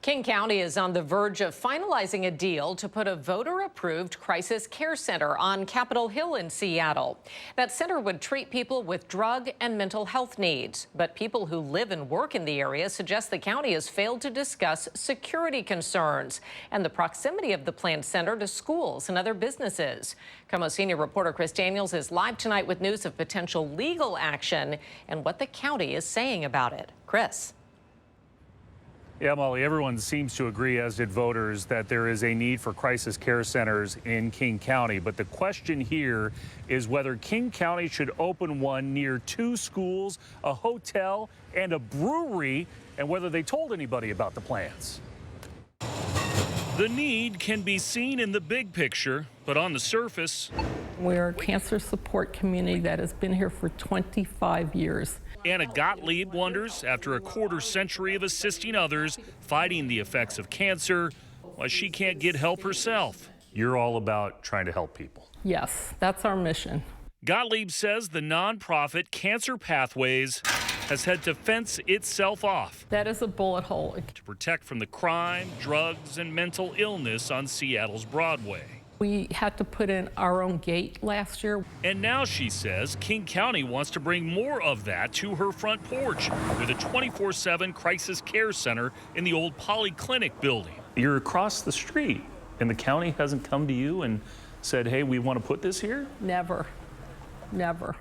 King County is on the verge of finalizing a deal to put a voter-approved crisis care center on Capitol Hill in Seattle. That center would treat people with drug and mental health needs. But people who live and work in the area suggest the county has failed to discuss security concerns and the proximity of the planned center to schools and other businesses. KOMO senior reporter Chris Daniels is live tonight with news of potential legal action and what the county is saying about it. Chris. Yeah, Molly, everyone seems to agree, as did voters, that there is a need for crisis care centers in King County. But the question here is whether King County should open one near 2 schools, a hotel, and a brewery, and whether they told anybody about the plans. The need can be seen in the big picture, but on the surface, we're a cancer support community that has been here for 25 years. Anna Gottlieb wonders, after a quarter-century of assisting others fighting the effects of cancer, why she can't get help herself. You're all about trying to help people. Yes, that's our mission. Gottlieb says the nonprofit Cancer Pathways has had to fence itself off. That is a bullet hole. To protect from the crime, drugs, and mental illness on Seattle's Broadway. We had to put in our own gate last year. And now she says King County wants to bring more of that to her front porch with a 24/7 crisis care center in the old polyclinic building. You're across the street, and the county hasn't come to you and said, hey, we want to put this here? Never, never.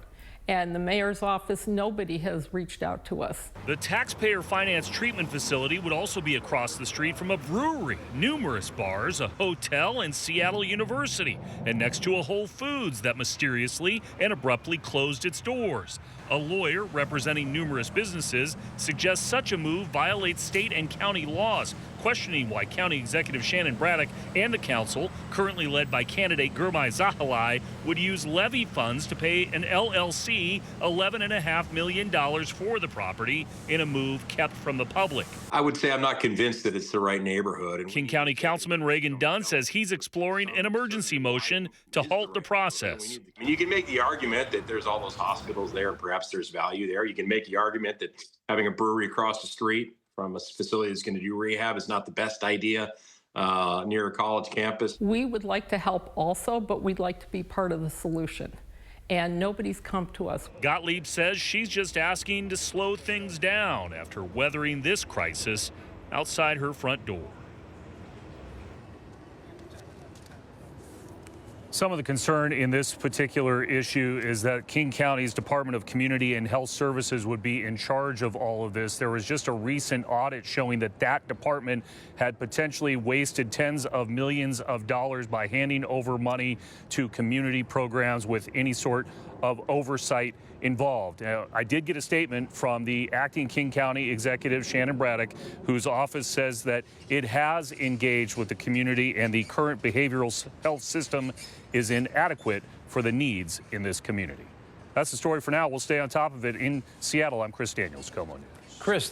And the mayor's office, nobody has reached out to us. The taxpayer finance treatment facility would also be across the street from a brewery, numerous bars, a hotel, and Seattle University, and next to a Whole Foods that mysteriously and abruptly closed its doors. A lawyer representing numerous businesses suggests such a move violates state and county laws, questioning why County Executive Shannon Braddock and the council, currently led by candidate Girmay Zahilay, would use levy funds to pay an LLC $11.5 million for the property in a move kept from the public. I would say I'm not convinced that it's the right neighborhood. King County Councilman Reagan Dunn says he's exploring an emergency motion to halt the process. You can make the argument that there's all those hospitals there and perhaps there's value there. You can make the argument that having a brewery across the street from a facility that's going to do rehab is not the best idea near a college campus. We would like to help also, but we'd like to be part of the solution. And nobody's come to us. Gottlieb says she's just asking to slow things down after weathering this crisis outside her front door. Some of the concern in this particular issue is that King County's Department of Community and Health Services would be in charge of all of this. There was just a recent audit showing that that department had potentially wasted tens of millions of dollars by handing over money to community programs with any sort of oversight involved. Now, I did get a statement from the acting King County executive, Shannon Braddock, whose office says that it has engaged with the community and the current behavioral health system is inadequate for the needs in this community. That's the story for now. We'll stay on top of it in Seattle. I'm Chris Daniels, KOMO News. Chris.